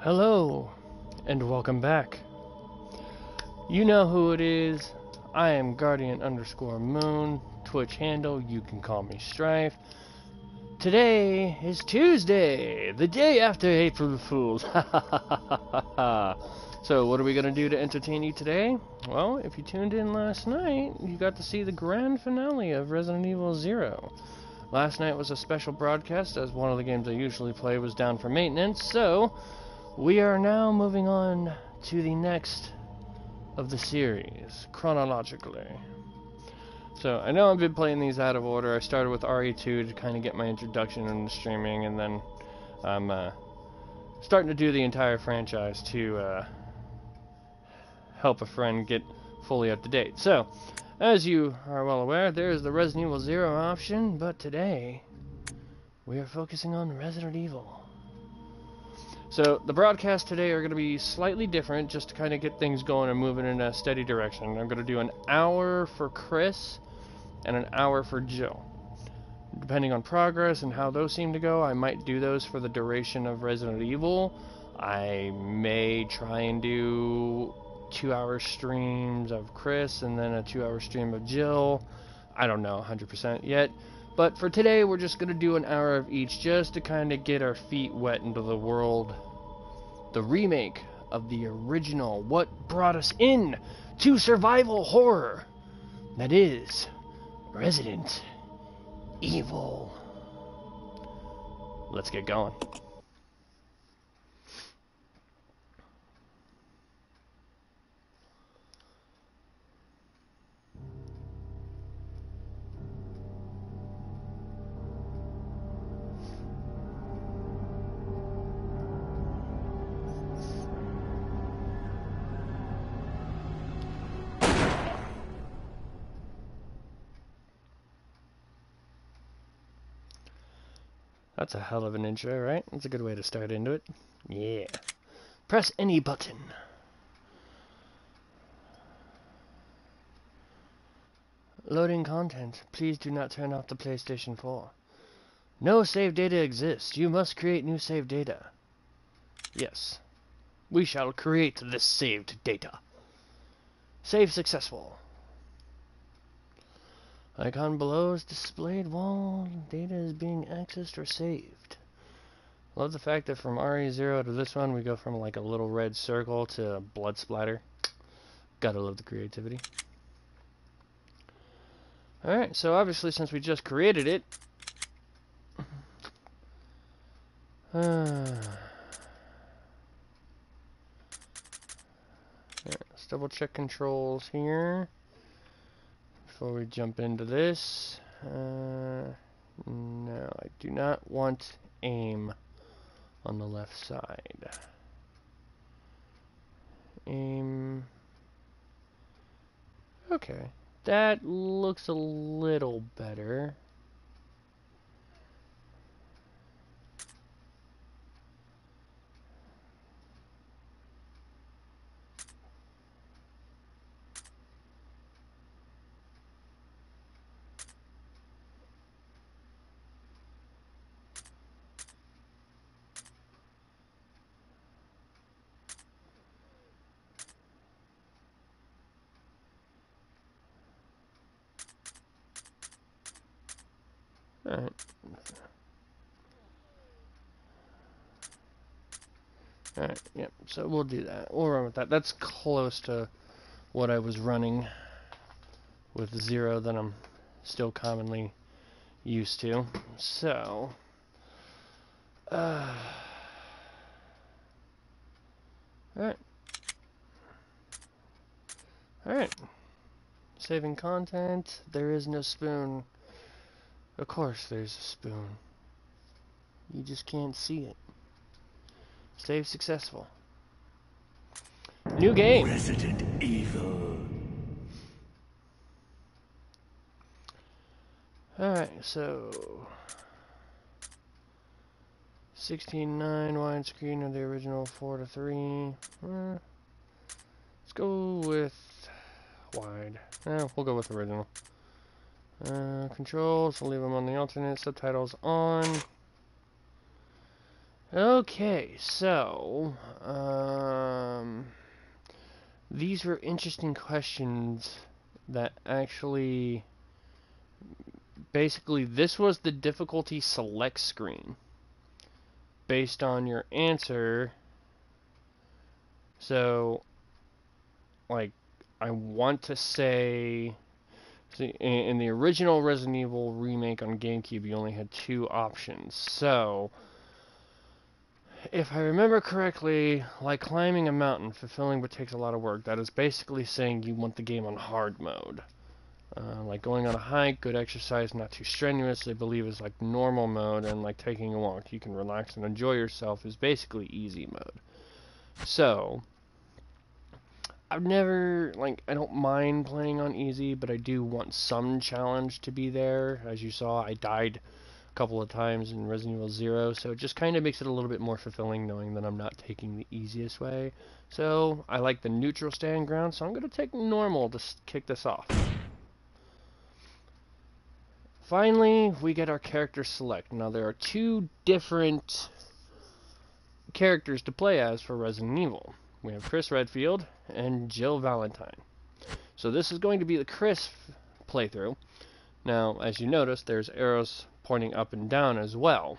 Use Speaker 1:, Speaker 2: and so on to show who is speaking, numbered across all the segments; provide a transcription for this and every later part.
Speaker 1: Hello, and welcome back. You know who it is. I am Guardian_Moon, Twitch handle, you can call me Strife. Today is Tuesday, the day after April Fools. So what are we going to do to entertain you today? Well, if you tuned in last night, you got to see the grand finale of Resident Evil 0. Last night was a special broadcast, as one of the games I usually play was down for maintenance, so we are now moving on to the next of the series, chronologically. So, I know I've been playing these out of order. I started with RE2 to kind of get my introduction into streaming, and then I'm starting to do the entire franchise to help a friend get fully up to date. So, as you are well aware, there is the Resident Evil 0 option, but today we are focusing on Resident Evil. So, the broadcasts today are going to be slightly different, just to kind of get things going and moving in a steady direction. I'm going to do an hour for Chris and an hour for Jill. Depending on progress and how those seem to go, I might do those for the duration of Resident Evil. I may try and do 2-hour streams of Chris and then a 2-hour stream of Jill. I don't know 100% yet. But for today, we're just going to do an hour of each just to kind of get our feet wet into the world. The remake of the original, what brought us in to survival horror. That is Resident Evil. Let's get going. That's a hell of an intro, right? That's a good way to start into it. Yeah. Press any button. Loading content. Please do not turn off the PlayStation 4. No save data exists. You must create new save data. Yes. We shall create this saved data. Save successful. Icon below is displayed while data is being accessed or saved. Love the fact that from RE0 to this one, we go from like a little red circle to blood splatter. Gotta love the creativity. Alright, so obviously since we just created it, let's double check controls here before we jump into this. No, I do not want aim on the left side. Aim. Okay, that looks a little better. Alright. Alright, yep, so we'll do that. We'll run with that. That's close to what I was running with 0 that I'm still commonly used to. So, alright. Alright. Saving content. There is no spoon. Of course there's a spoon. You just can't see it. Save successful. New game.
Speaker 2: Resident Evil.
Speaker 1: Alright, so 16:9 widescreen of the original 4:3. Let's go with wide. We'll go with original. Controls, we'll leave them on the alternate. Subtitles on. Okay, so these were interesting questions that actually basically this was the difficulty select screen based on your answer. So like I want to say, see, in the original Resident Evil remake on GameCube you only had 2 options. So if I remember correctly, like climbing a mountain, fulfilling but takes a lot of work, that is basically saying you want the game on hard mode. Like going on a hike, good exercise, not too strenuous, they believe is like normal mode, and like taking a walk, you can relax and enjoy yourself, is basically easy mode. So, I've never, like, I don't mind playing on easy, but I do want some challenge to be there. As you saw, I died couple of times in Resident Evil 0, so it just kind of makes it a little bit more fulfilling knowing that I'm not taking the easiest way. So I like the neutral stand ground, so I'm going to take normal to kick this off. Finally, we get our character select. Now there are 2 different characters to play as for Resident Evil. We have Chris Redfield and Jill Valentine. So this is going to be the Chris playthrough. Now, as you notice, there's arrows pointing up and down as well.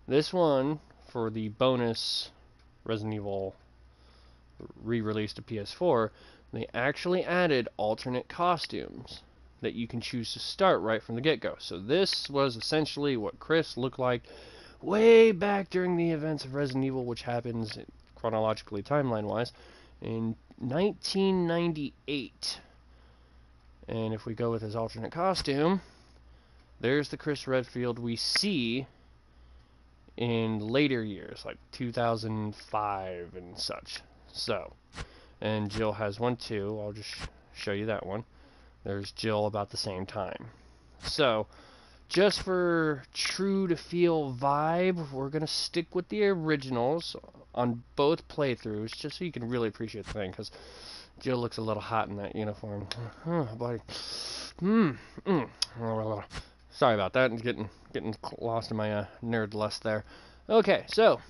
Speaker 1: This one, for the bonus Resident Evil re-release to PS4, they actually added alternate costumes that you can choose to start right from the get-go. So this was essentially what Chris looked like way back during the events of Resident Evil, which happens chronologically, timeline-wise, in 1998. And if we go with his alternate costume, there's the Chris Redfield we see in later years, like 2005 and such. So, and Jill has one too. I'll just show you that one. There's Jill about the same time. So, just for true to feel vibe, we're going to stick with the originals on both playthroughs, just so you can really appreciate the thing, because Jill looks a little hot in that uniform. Oh, buddy. Sorry about that. Getting lost in my nerd lust there. Okay, so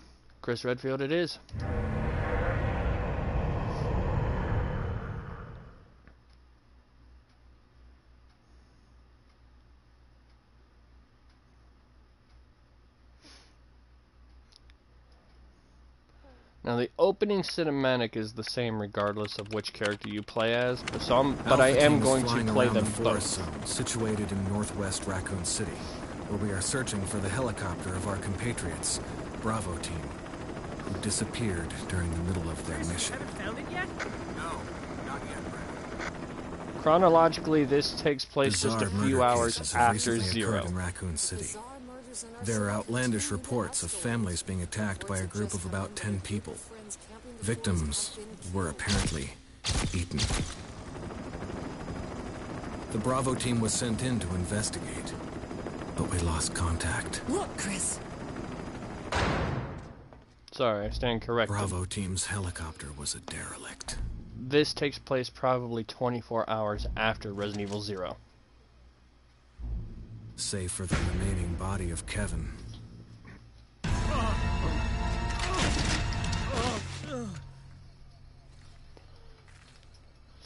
Speaker 1: Chris Redfield it is. Now the opening cinematic is the same regardless of which character you play as, but I am going to play them both.
Speaker 3: Zone, situated in northwest Raccoon City, where we are searching for the helicopter of our compatriots, Bravo Team, who disappeared during the middle of their mission.
Speaker 4: Haven't found it yet?
Speaker 3: No, not yet, Brad.
Speaker 1: Chronologically, this takes place just a few hours after Zero.
Speaker 3: In Raccoon City. There are outlandish reports of families being attacked by a group of about 10 people. Victims were apparently eaten. The Bravo team was sent in to investigate, but we lost contact.
Speaker 5: Look, Chris.
Speaker 1: Sorry, I stand corrected.
Speaker 3: Bravo team's helicopter was a derelict.
Speaker 1: This takes place probably 24 hours after Resident Evil 0.
Speaker 3: Save for the remaining body of Kevin.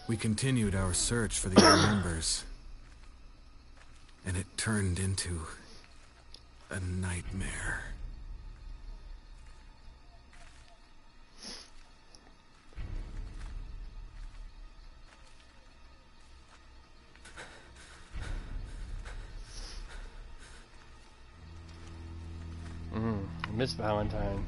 Speaker 3: We continued our search for the other members, and it turned into a nightmare.
Speaker 1: Miss Valentine.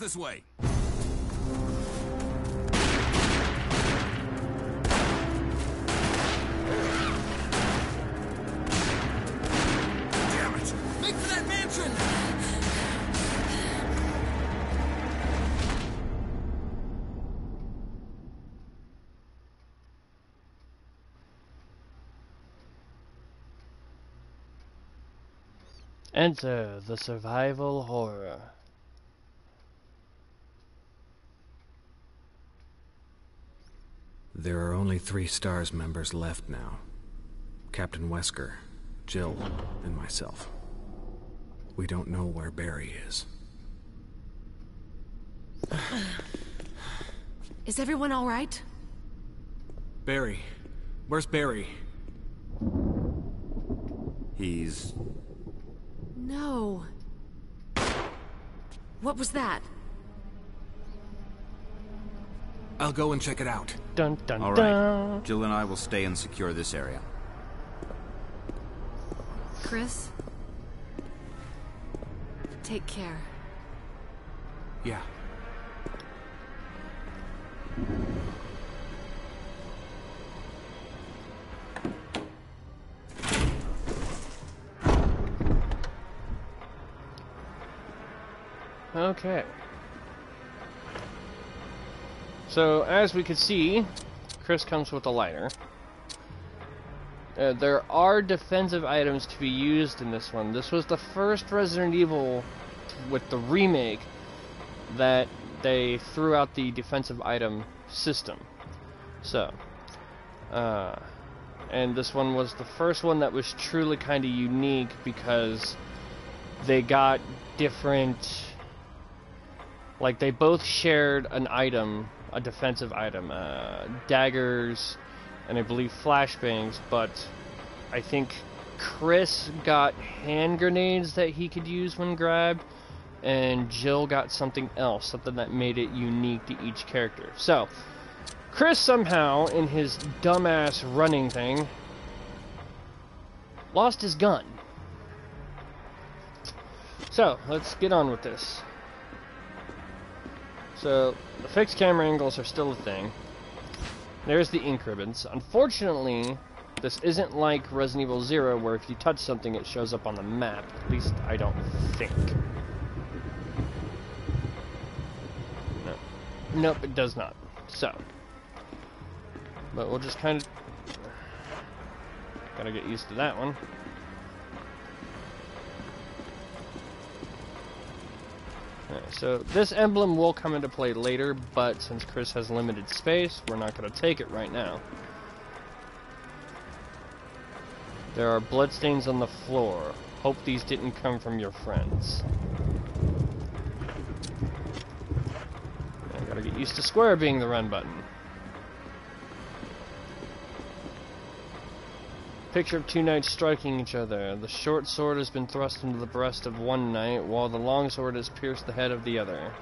Speaker 3: this way. Damn it! Make for that mansion!
Speaker 1: Enter the survival horror.
Speaker 3: There are only 3 STARS members left now. Captain Wesker, Jill, and myself. We don't know where Barry is.
Speaker 4: Is everyone all right?
Speaker 3: Barry. Where's Barry?
Speaker 2: He's...
Speaker 4: No. What was that?
Speaker 3: I'll go and check it out.
Speaker 1: Dun dun
Speaker 2: All
Speaker 1: dun.
Speaker 2: right. Jill and I will stay and secure this area.
Speaker 4: Chris? Take care.
Speaker 3: Yeah.
Speaker 1: Okay. So, as we could see, Chris comes with a lighter. There are defensive items to be used in this one. This was the first Resident Evil with the remake that they threw out the defensive item system. So, and this one was the first one that was truly kind of unique because they got different... Like, they both shared an item, a defensive item, daggers, and I believe flashbangs, but I think Chris got hand grenades that he could use when grabbed, and Jill got something else, something that made it unique to each character. So, Chris somehow, in his dumbass running thing, lost his gun. So, let's get on with this. So, the fixed camera angles are still a thing. There's the ink ribbons. Unfortunately, this isn't like Resident Evil 0, where if you touch something, it shows up on the map. At least, I don't think. No. Nope, it does not. So. But we'll just kind of... Gotta get used to that one. So this emblem will come into play later, but since Chris has limited space, we're not going to take it right now. There are bloodstains on the floor. Hope these didn't come from your friends. I gotta get used to square being the run button. Picture of 2 knights striking each other. The short sword has been thrust into the breast of one knight, while the long sword has pierced the head of the other.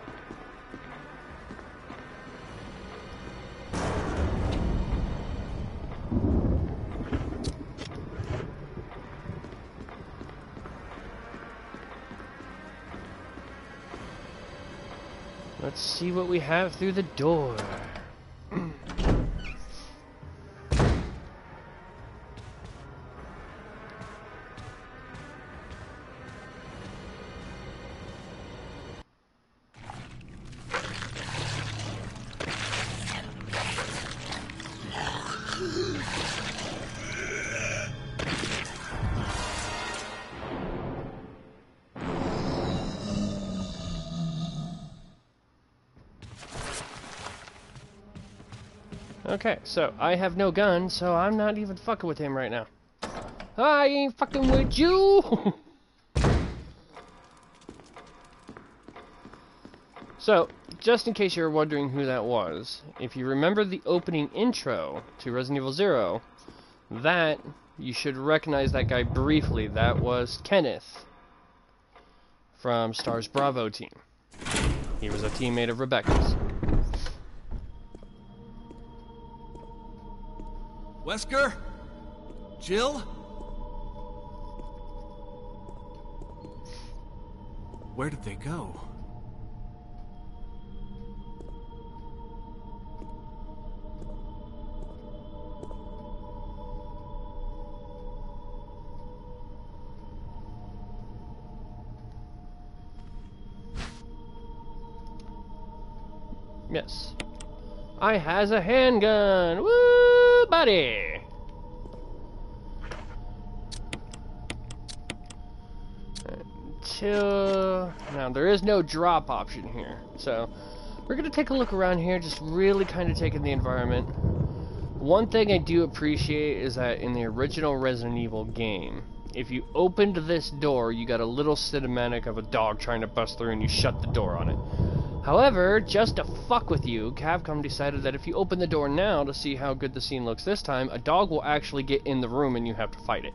Speaker 1: Let's see what we have through the door. Okay, so I have no gun, so I'm not even fucking with him right now. I ain't fucking with you! So, just in case you're wondering who that was, if you remember the opening intro to Resident Evil 0, that, you should recognize that guy briefly. That was Kenneth from STAR's Bravo team. He was a teammate of Rebecca's.
Speaker 3: Wesker? Jill? Where did they go?
Speaker 1: Yes. I has a handgun! Woo, buddy! Now, there is no drop option here. So, we're going to take a look around here, just really kind of take in the environment. One thing I do appreciate is that in the original Resident Evil game, if you opened this door, you got a little cinematic of a dog trying to bust through and you shut the door on it. However, just to fuck with you, Capcom decided that if you open the door now to see how good the scene looks this time, a dog will actually get in the room and you have to fight it.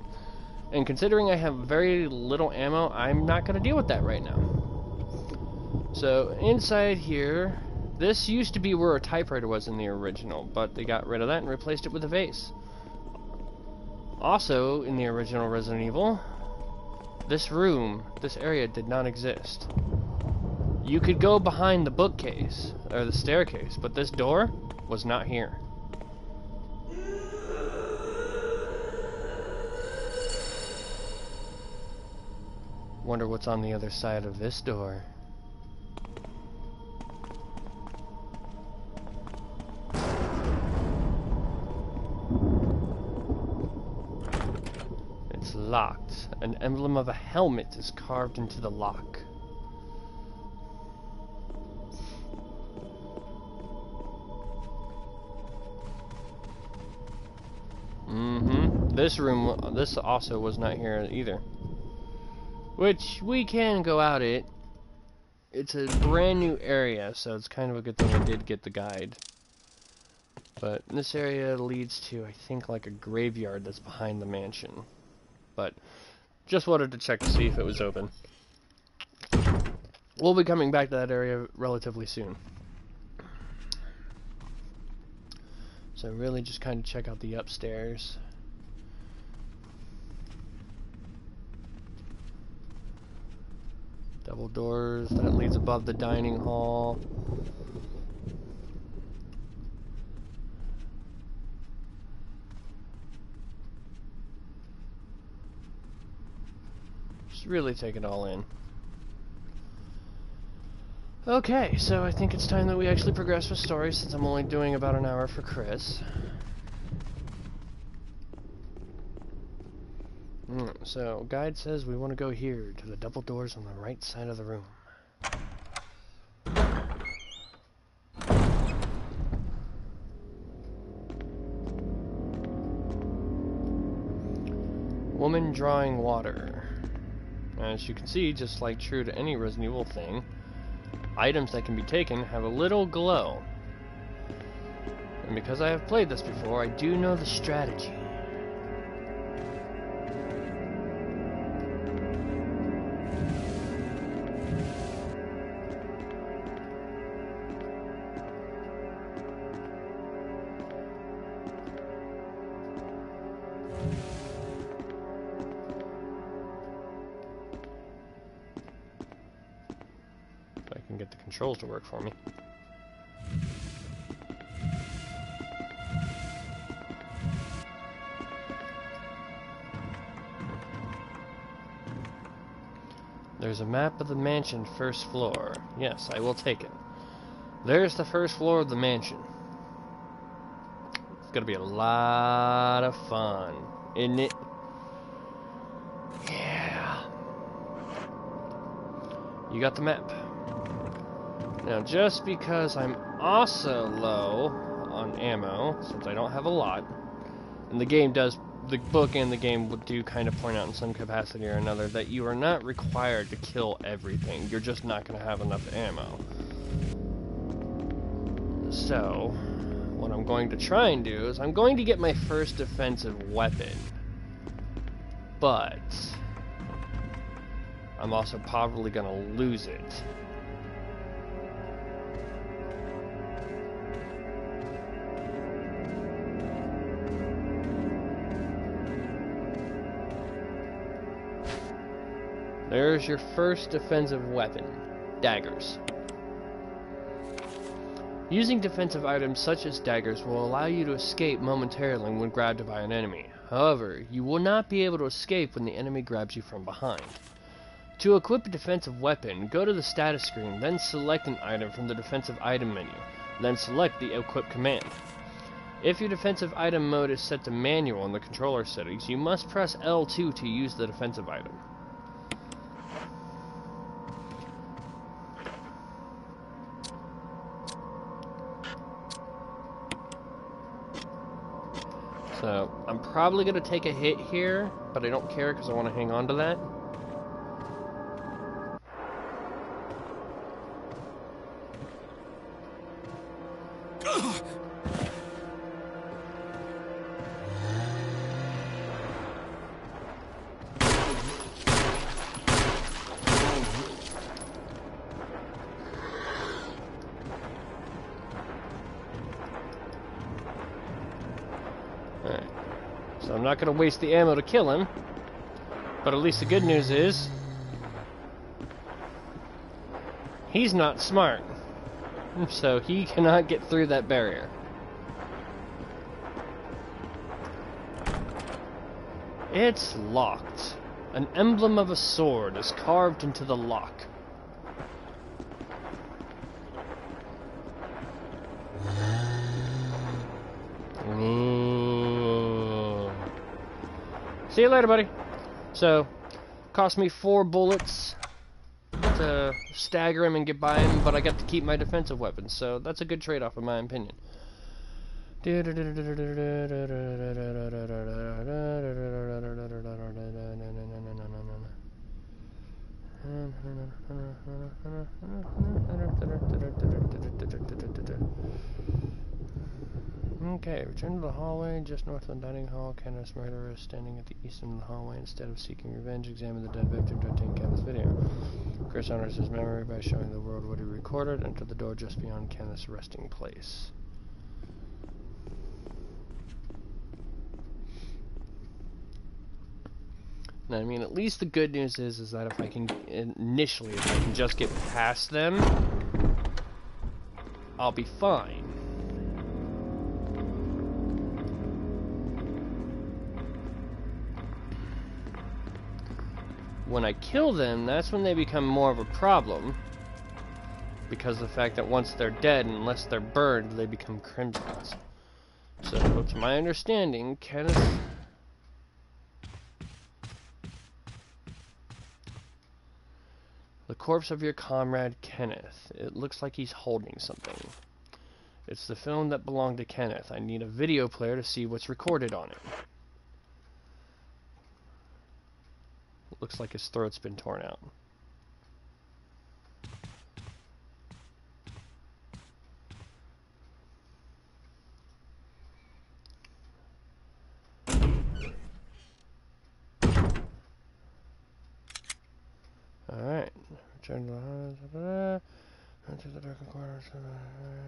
Speaker 1: And considering I have very little ammo, I'm not going to deal with that right now. So, inside here, this used to be where a typewriter was in the original, but they got rid of that and replaced it with a vase. Also, in the original Resident Evil, this area did not exist. You could go behind the bookcase, or the staircase, but this door was not here. Wonder what's on the other side of this door. It's locked. An emblem of a helmet is carved into the lock. This also was not here either. Which, we can go out it. It's a brand new area, so it's kind of a good thing I did get the guide. But this area leads to, I think, like a graveyard that's behind the mansion. But, just wanted to check to see if it was open. We'll be coming back to that area relatively soon. So really just kind of check out the upstairs. Double doors, that leads above the dining hall. Just really take it all in. Okay, so I think it's time that we actually progress with story, since I'm only doing about an hour for Chris. So, guide says we want to go here, to the double doors on the right side of the room. Woman drawing water. As you can see, just like true to any Resident Evil thing, items that can be taken have a little glow. And because I have played this before, I do know the strategy. Get the controls to work for me. There's a map of the mansion first floor. Yes, I will take it. There's the first floor of the mansion. It's gonna be a lot of fun, isn't it? Yeah. You got the map. Now, just because I'm also low on ammo, since I don't have a lot, and the book and the game do kind of point out in some capacity or another that you are not required to kill everything. You're just not going to have enough ammo. So, what I'm going to try and do is I'm going to get my first defensive weapon. But I'm also probably going to lose it. There's your first defensive weapon, daggers. Using defensive items such as daggers will allow you to escape momentarily when grabbed by an enemy. However, you will not be able to escape when the enemy grabs you from behind. To equip a defensive weapon, go to the status screen, then select an item from the defensive item menu. then select the Equip command. If your defensive item mode is set to manual in the controller settings, you must press L2 to use the defensive item. So, I'm probably going to take a hit here, but I don't care because I want to hang on to that. Alright, so I'm not going to waste the ammo to kill him, but at least the good news is, he's not smart, so he cannot get through that barrier. It's locked. An emblem of a sword is carved into the lock. Ooh. See you later, buddy. So, cost me 4 bullets to stagger him and get by him, but I got to keep my defensive weapons, so that's a good trade-off in my opinion. Okay, return to the hallway just north of the dining hall. Kenneth's murderer is standing at the east end of the hallway. Instead of seeking revenge, examine the dead victim to obtain Kenneth's video. Chris honors his memory by showing the world what he recorded. Enter the door just beyond Kenneth's resting place. Now, I mean, at least the good news is that if I can, initially, if I can just get past them, I'll be fine. When I kill them, that's when they become more of a problem, because of the fact that once they're dead, unless they're burned, they become crimsons. So, to my understanding, Kenneth... The corpse of your comrade, Kenneth. It looks like he's holding something. It's the film that belonged to Kenneth. I need a video player to see what's recorded on it. Looks like his throat's been torn out. Alright. Return to the house. Enter the darkened corners.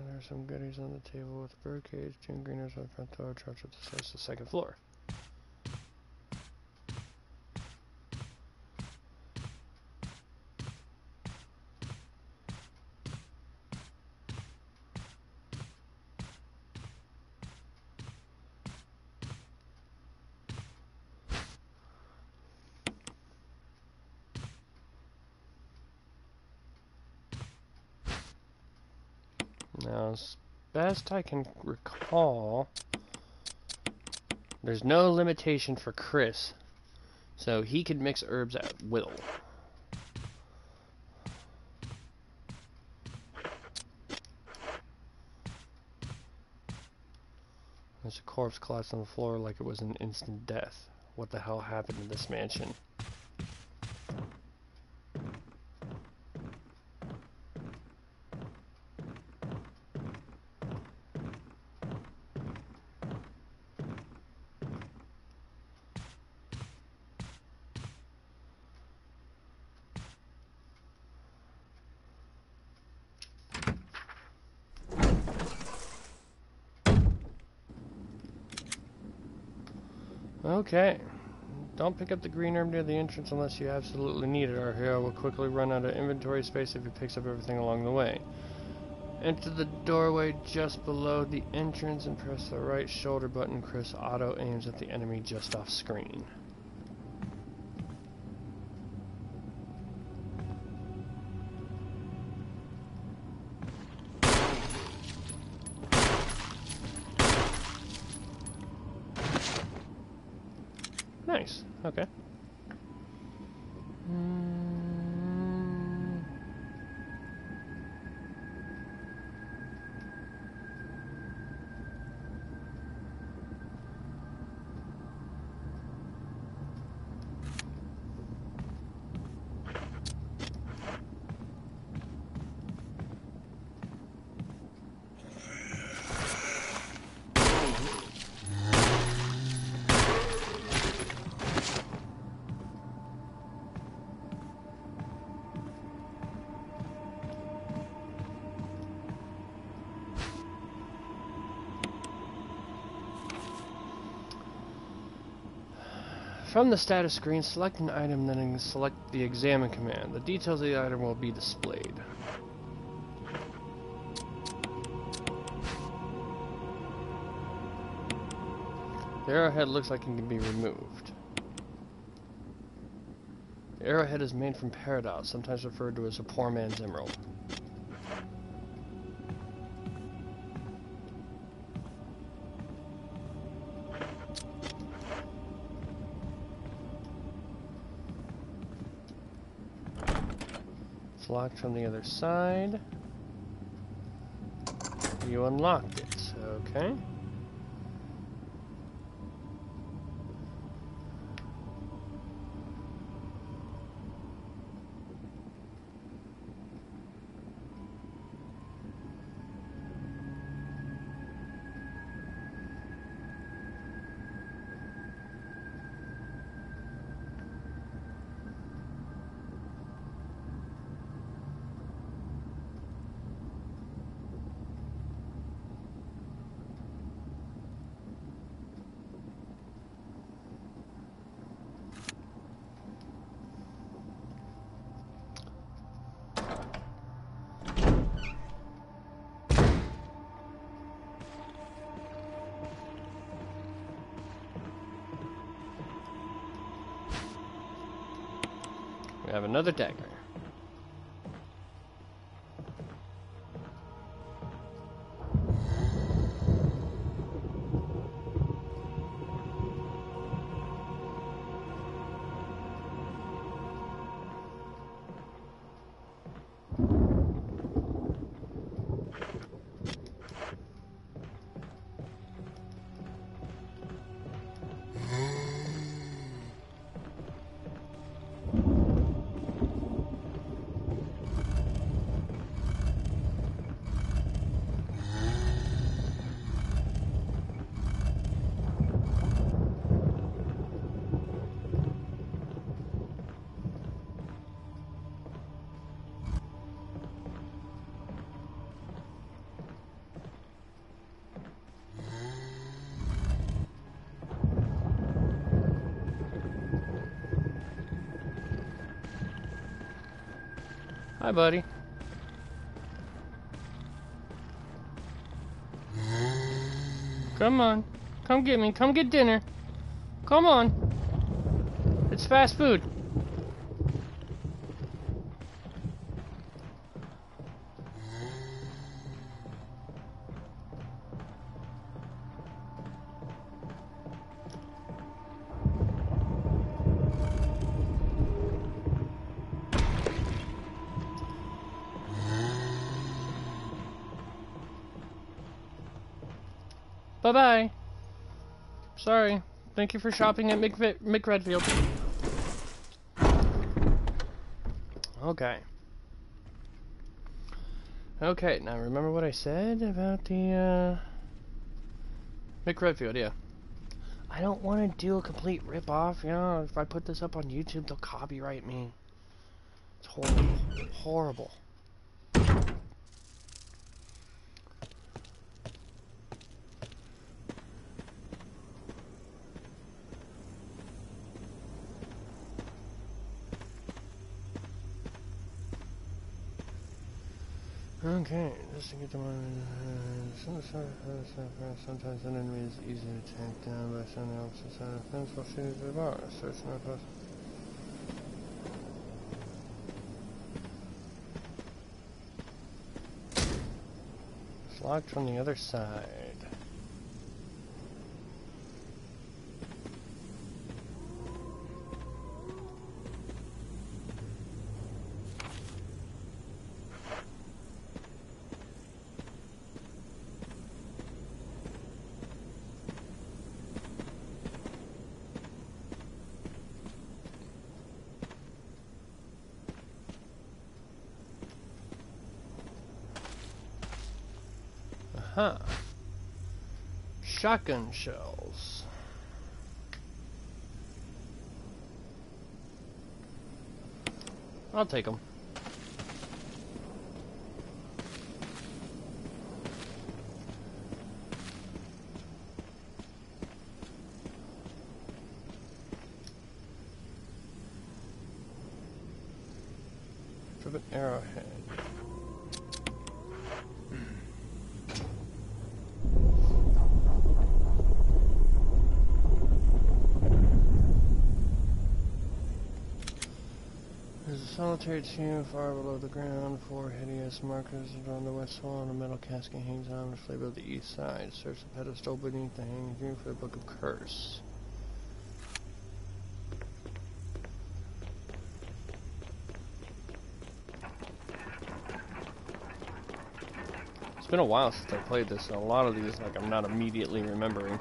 Speaker 1: There's some goodies on the table with a birdcage, 2 greeners on the front door, charged with the stairs to the 2nd floor. Now, as best I can recall, there's no limitation for Chris, so he could mix herbs at will. There's a corpse collapsed on the floor like it was an instant death. What the hell happened in this mansion? Okay. Don't pick up the green herb near the entrance unless you absolutely need it. Our hero will quickly run out of inventory space if he picks up everything along the way. Enter the doorway just below the entrance and press the right shoulder button. Chris auto aims at the enemy just off screen. Okay. From the status screen, select an item, then select the examine command. The details of the item will be displayed. The arrowhead looks like it can be removed. The arrowhead is made from peridot, sometimes referred to as a poor man's emerald. It's locked from the other side. You unlocked it, okay. We have another dagger. Hi, buddy. Come on. Come get me. Come get dinner. Come on. It's fast food. Bye-bye. Sorry. Thank you for shopping at Redfield. Okay. Okay, now remember what I said about the, Redfield, yeah. I don't want to do a complete rip-off, you know, if I put this up on YouTube, they'll copyright me. It's horrible. Horrible. Okay, just to get them on. Sometimes an enemy is easy to take down by someone else's side of the fence while shooting through the bar. Search northwest. It's locked from the other side. Huh. Shotgun shells. I'll take them. Driven arrowhead. There's a solitary tomb far below the ground. 4 hideous markers around the west wall, and a metal casket hangs on the flame of the east side. Search the pedestal beneath the hanging tomb for the Book of Curse. It's been a while since I played this, and a lot of these, like, I'm not immediately remembering.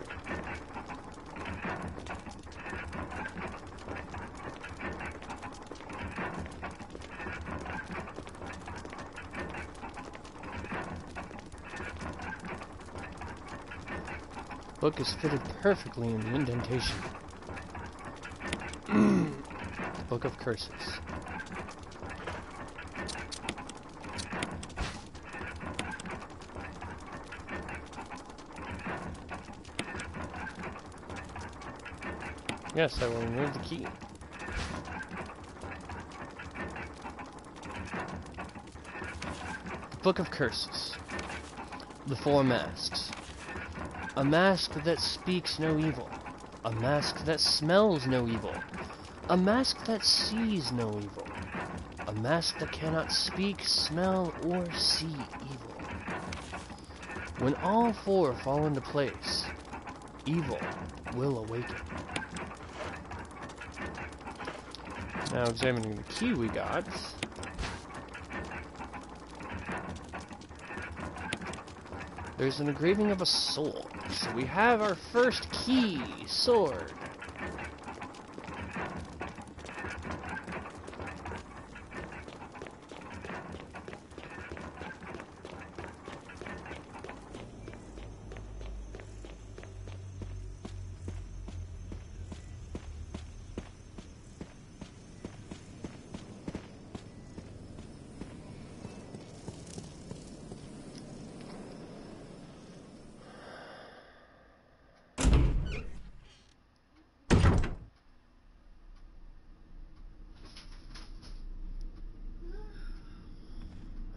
Speaker 1: Book is fitted perfectly in the indentation. The Book of Curses. Yes, I will remove the key. The Book of Curses. The 4 masks. A mask that speaks no evil. A mask that smells no evil. A mask that sees no evil. A mask that cannot speak, smell, or see evil. When all 4 fall into place, evil will awaken. Now examining the key we got. There's an engraving of a sword. So we have our first key, sword.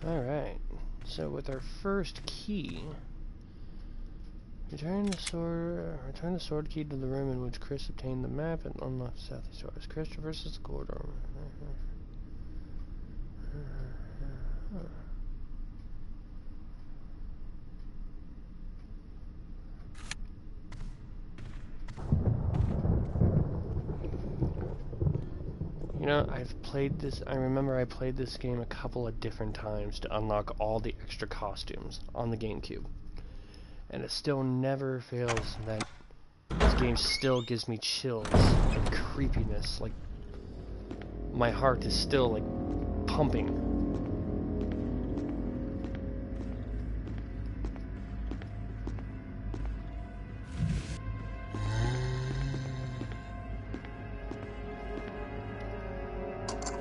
Speaker 1: Alright, so with our first key, return the sword key to the room in which Chris obtained the map and unlock the southeast door. As Chris traverses the corridor. You know, I've played this, I remember I played this game a couple of different times to unlock all the extra costumes on the GameCube. And it still never fails that this game still gives me chills and creepiness. Like, my heart is still, like, pumping.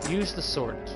Speaker 1: Use the sword key.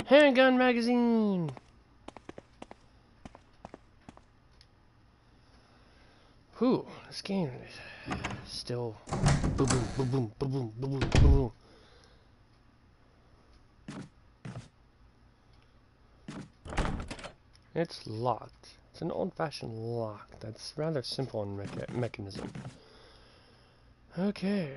Speaker 1: Handgun magazine! Whew, this game is still boom, boom, boom, boom, boom, boom, boom, boom, boom. It's locked. It's an old-fashioned lock that's rather simple in mechanism. Okay.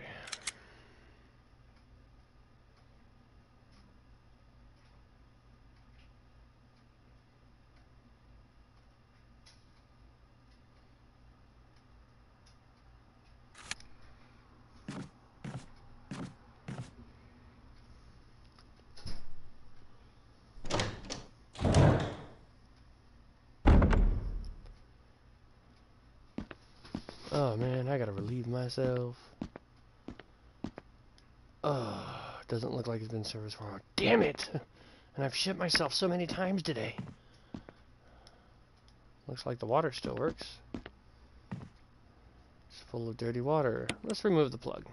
Speaker 1: Oh man, I gotta relieve myself. Oh, doesn't look like it's been serviced for a while. Damn it! And I've shit myself so many times today. Looks like the water still works. It's full of dirty water. Let's remove the plug.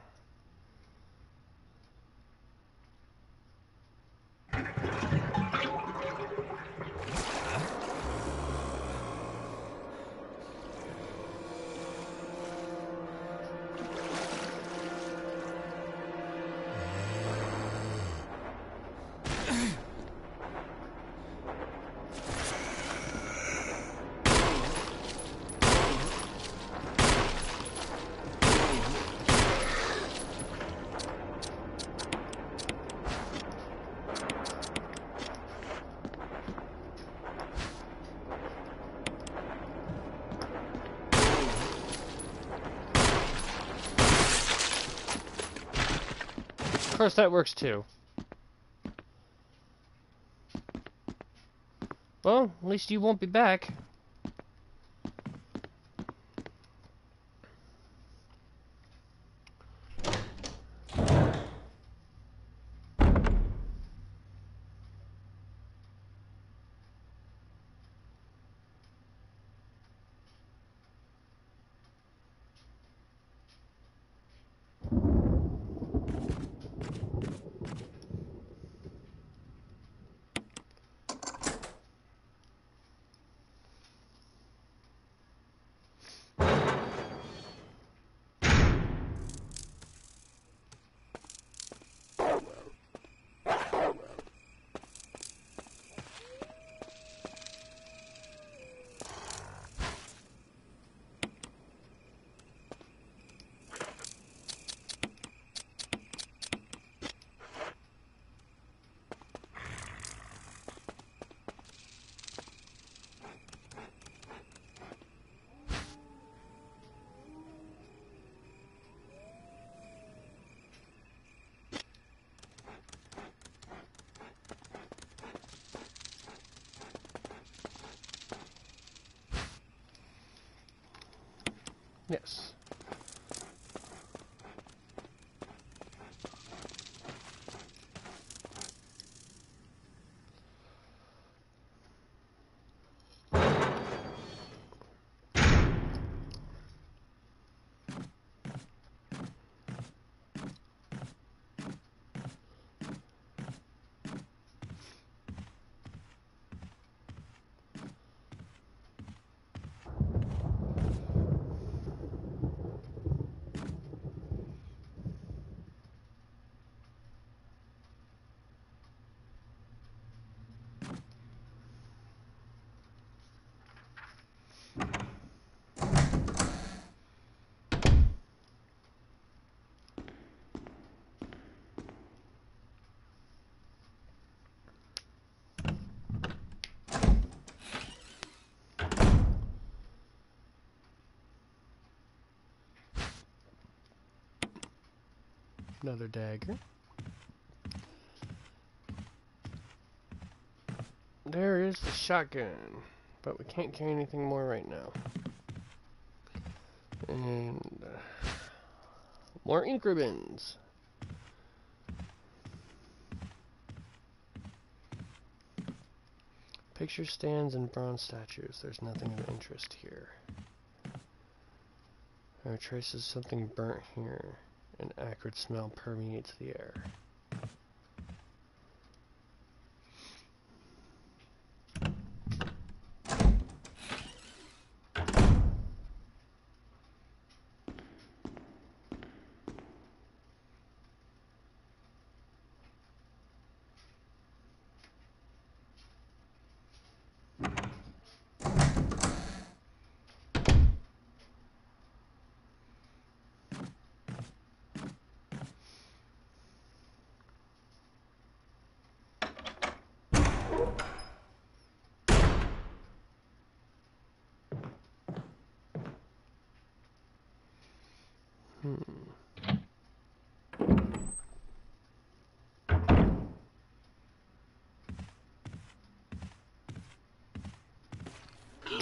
Speaker 1: Of course that works too. Well, at least you won't be back. Yes. Another dagger. There is the shotgun, but we can't carry anything more right now. And more ink ribbons. Picture stands and bronze statues. There's nothing of interest here. There are traces of something burnt here. An acrid smell permeates the air.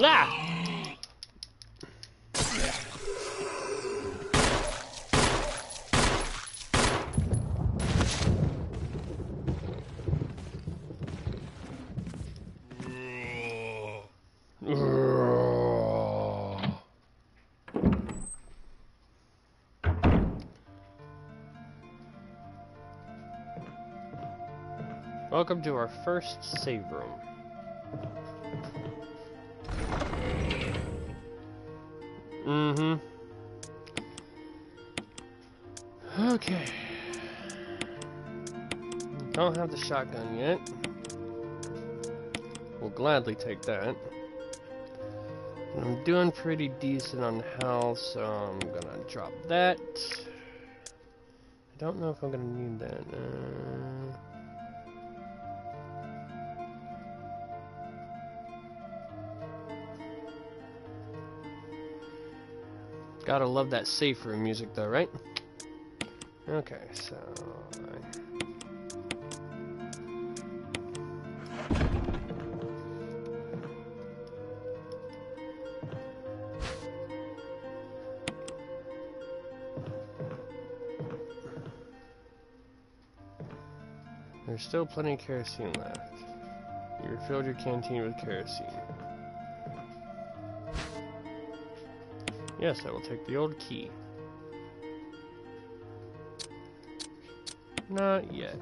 Speaker 1: Ah! Welcome to our first save room. Okay. Don't have the shotgun yet. We'll gladly take that. I'm doing pretty decent on health, so I'm gonna drop that. I don't know if I'm gonna need that. Gotta love that safe room music though, right? Okay, so... There's still plenty of kerosene left. You refilled your canteen with kerosene. Yes, I will take the old key. Not yet.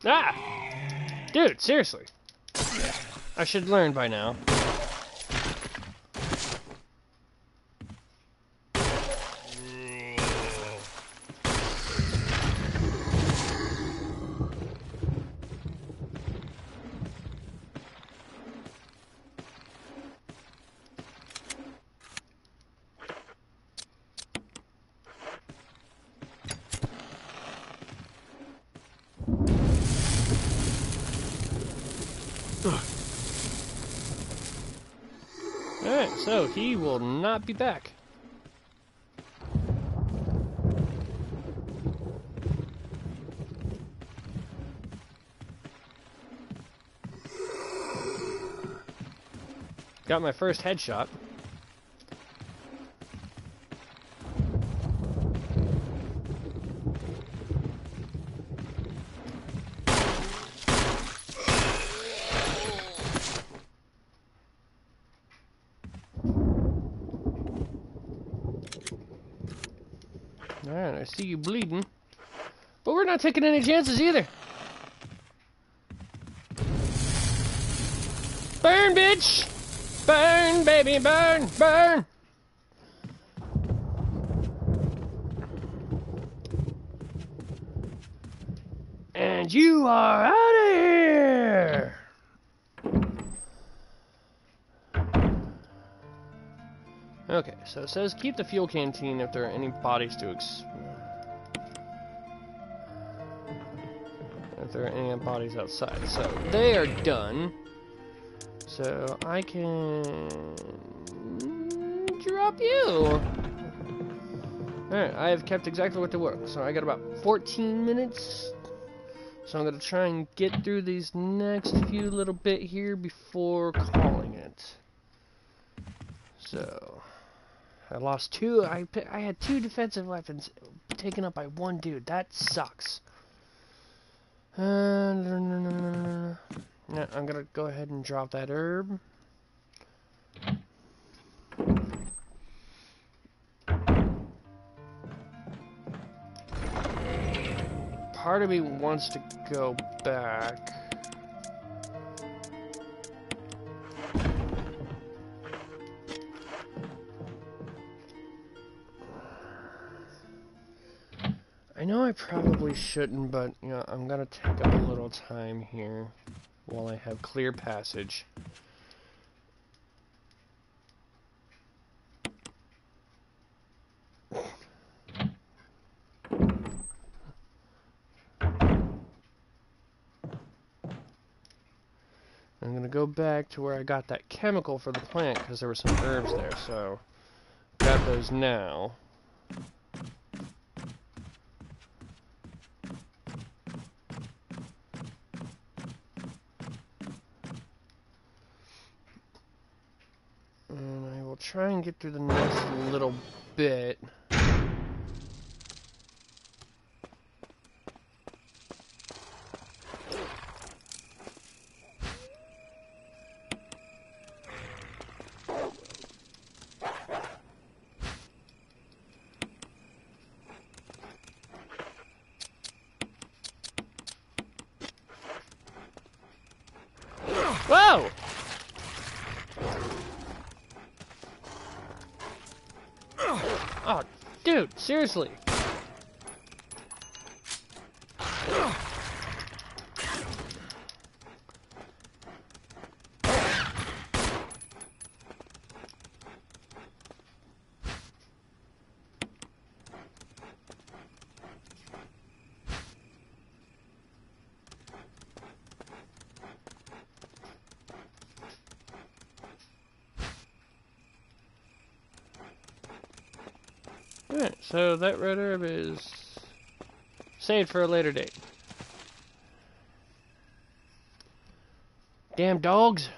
Speaker 1: Ah! Dude, seriously. I should learn by now. Alright, so he will not be back. Got my first headshot. Alright, I see you bleeding. But we're not taking any chances either. Burn, bitch! Burn, baby, burn, burn! And you are out of here! Okay, so it says keep the fuel canteen if there are any bodies to if there are any bodies outside. So they are done. So I can drop you. Alright, I have kept exactly what to work. So I got about 14 minutes. So I'm gonna try and get through these next few little bit here before calling it. So I lost two. I had two defensive weapons taken up by one dude. That sucks. No, I'm gonna go ahead and drop that herb. Part of me wants to go back. I know I probably shouldn't, but you know, I'm gonna take up a little time here while I have clear passage. I'm gonna go back to where I got that chemical for the plant because there were some herbs there, so grab those now. And I will try and get through the next little bit. Whoa! Oh, dude, seriously. Alright, so that red herb is saved for a later date. Damn dogs.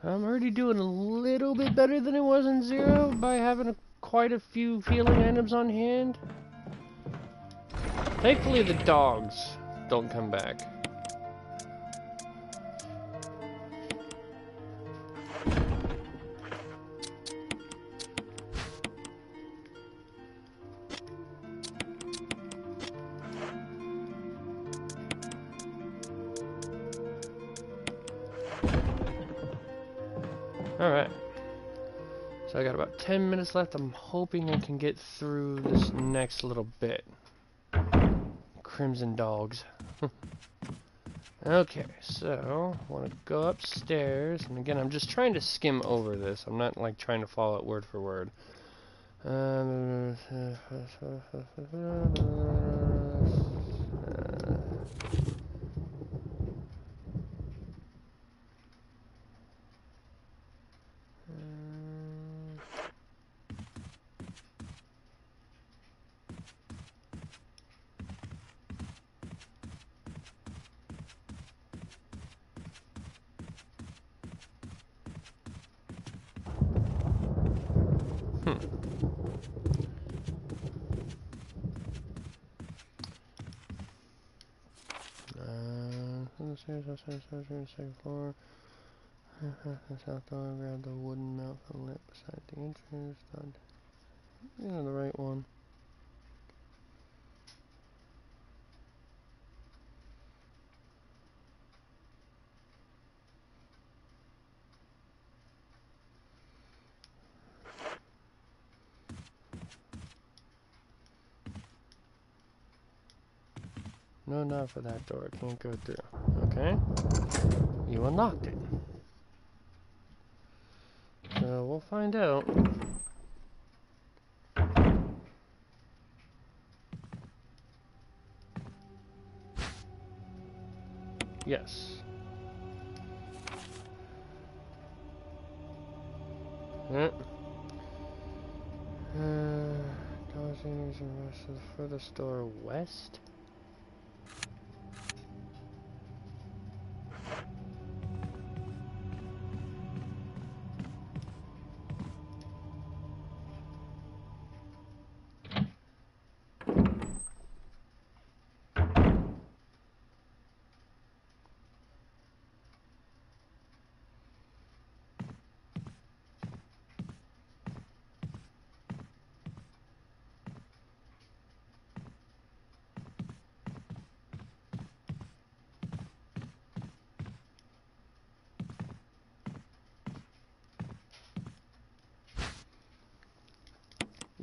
Speaker 1: I'm already doing a little bit better than it was in Zero by having quite a few healing items on hand. Thankfully the dogs don't come back. Alright. So I got about 10 minutes left. I'm hoping I can get through this next little bit. Crimson dogs. Okay, so I want to go upstairs. And again, I'm just trying to skim over this. I'm not like trying to follow it word for word. Second floor. South door, grab the wooden mount from lit beside the entrance. You know the right one. No, not for that door. Can't go through. Okay. You unlocked it. So we'll find out. Yes. Dodging is the rest of the furthest door west.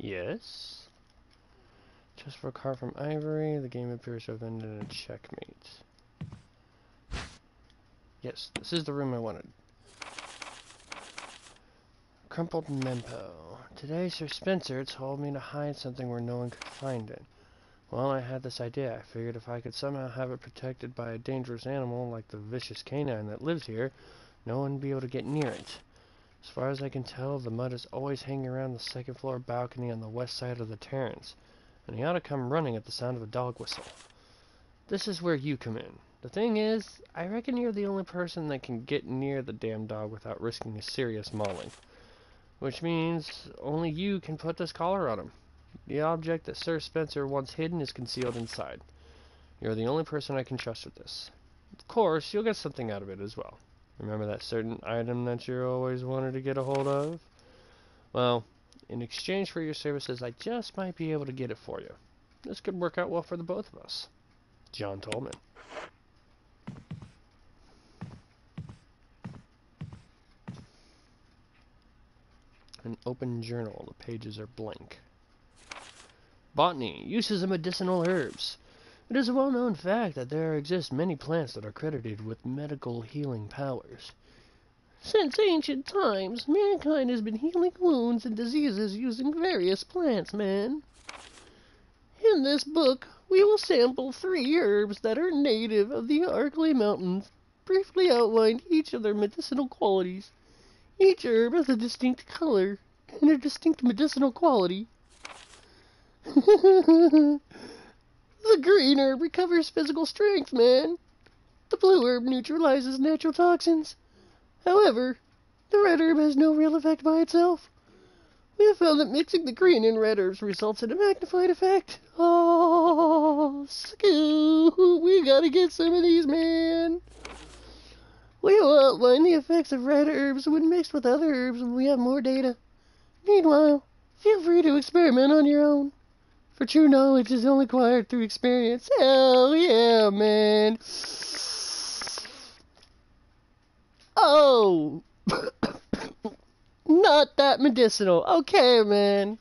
Speaker 1: Yes. Just for a card from Ivory, the game appears to have ended in a checkmate. Yes, this is the room I wanted. Crumpled Mempo. Today, Sir Spencer told me to hide something where no one could find it. Well, I had this idea. I figured if I could somehow have it protected by a dangerous animal like the vicious canine that lives here, no one would be able to get near it. As far as I can tell, the mud is always hanging around the second floor balcony on the west side of the terrace, and he ought to come running at the sound of a dog whistle. This is where you come in. The thing is, I reckon you're the only person that can get near the damn dog without risking a serious mauling. Which means only you can put this collar on him. The object that Sir Spencer wants hidden is concealed inside. You're the only person I can trust with this. Of course, you'll get something out of it as well. Remember that certain item that you always wanted to get a hold of? Well, in exchange for your services, I just might be able to get it for you. This could work out well for the both of us. John Tolman. An open journal. The pages are blank. Botany. Uses of medicinal herbs. It is a well-known fact that there exist many plants that are credited with medical healing powers. Since ancient times, mankind has been healing wounds and diseases using various plants, man. In this book, we will sample 3 herbs that are native of the Arklay Mountains, briefly outline each of their medicinal qualities. Each herb has a distinct color and a distinct medicinal quality. The green herb recovers physical strength, man. The blue herb neutralizes natural toxins. However, the red herb has no real effect by itself. We have found that mixing the green and red herbs results in a magnified effect. Oh, Skoo, we gotta get some of these, man. We will outline the effects of red herbs when mixed with other herbs when we have more data. Meanwhile, feel free to experiment on your own. For true knowledge is only acquired through experience. Hell yeah, man. Oh! Not that medicinal. Okay, man.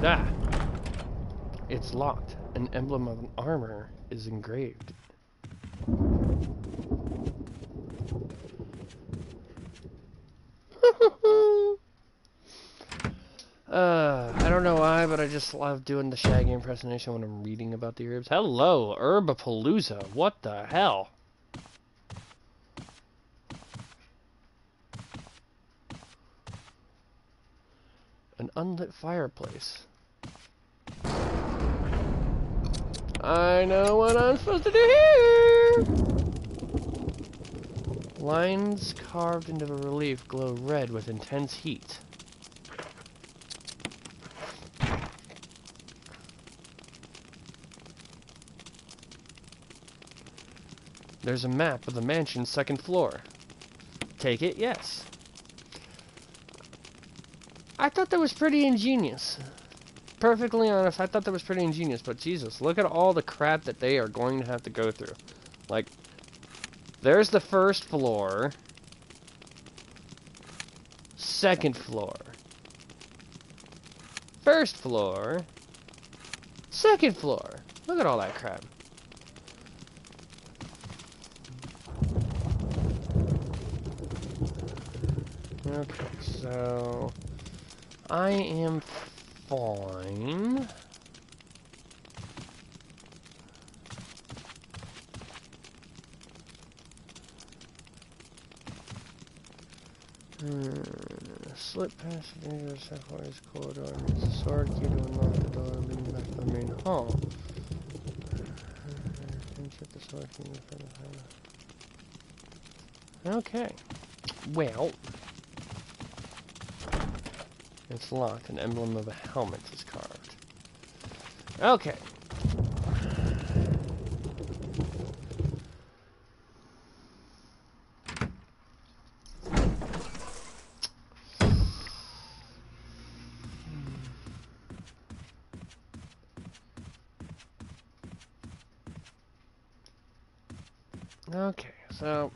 Speaker 1: Ah! It's locked. An emblem of an armor is engraved. I don't know why, but I just love doing the Shaggy impersonation when I'm reading about the herbs. Hello, Herbapalooza. What the hell? An unlit fireplace. I know what I'm supposed to do here! Lines carved into the relief glow red with intense heat. There's a map of the mansion's second floor. Take it? Yes. I thought that was pretty ingenious. Perfectly honest, I thought that was pretty ingenious, but Jesus, look at all the crap that they are going to have to go through. Like, there's the first floor. Second floor. First floor. Second floor. Look at all that crap. Okay, so I am fine. Slip past the dangerous Sapphires corridor and use the sword key to unlock the door leading back to the main hall. Insert the sword key in front of her. Okay. Well, it's locked. An emblem of a helmet is carved. Okay. Okay, so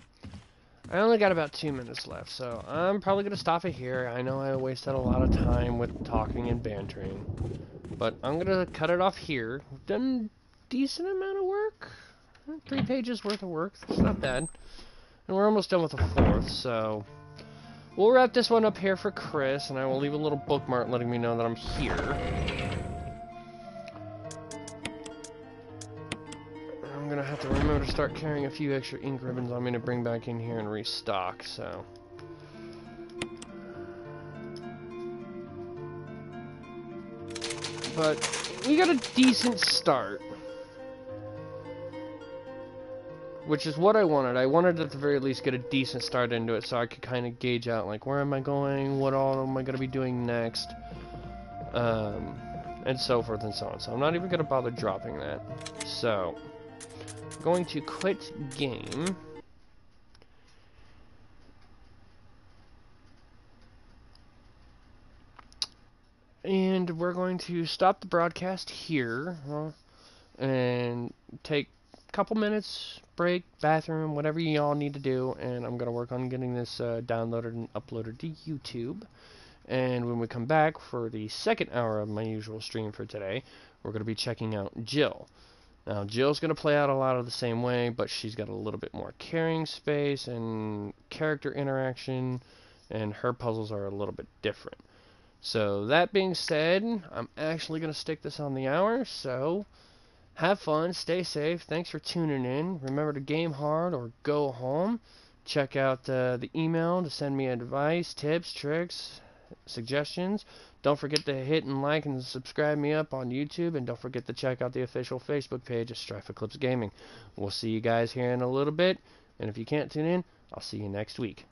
Speaker 1: I only got about 2 minutes left, so I'm probably going to stop it here. I know I wasted a lot of time with talking and bantering, but I'm going to cut it off here. We've done a decent amount of work. 3 pages worth of work. That's not bad. And we're almost done with the 4th, so we'll wrap this one up here for Chris, and I will leave a little bookmark letting me know that I'm here. I'm gonna have to remember to start carrying a few extra ink ribbons I'm gonna bring back in here and restock, so. But we got a decent start. Which is what I wanted. I wanted at the very least get a decent start into it so I could kind of gauge out, like, where am I going, what all am I going to be doing next, and so forth and so on. So I'm not even going to bother dropping that. So, I'm going to quit game. And we're going to stop the broadcast here, and take couple minutes, break, bathroom, whatever y'all need to do, and I'm going to work on getting this downloaded and uploaded to YouTube. And when we come back for the second hour of my usual stream for today, we're going to be checking out Jill. Now, Jill's going to play out a lot of the same way, but she's got a little bit more carrying space and character interaction, and her puzzles are a little bit different. So, that being said, I'm actually going to stick this on the hour, so have fun, stay safe, thanks for tuning in. Remember to game hard or go home. Check out the email to send me advice, tips, tricks, suggestions. Don't forget to hit and like and subscribe me up on YouTube, and don't forget to check out the official Facebook page of Strife Eclipse Gaming. We'll see you guys here in a little bit, and if you can't tune in, I'll see you next week.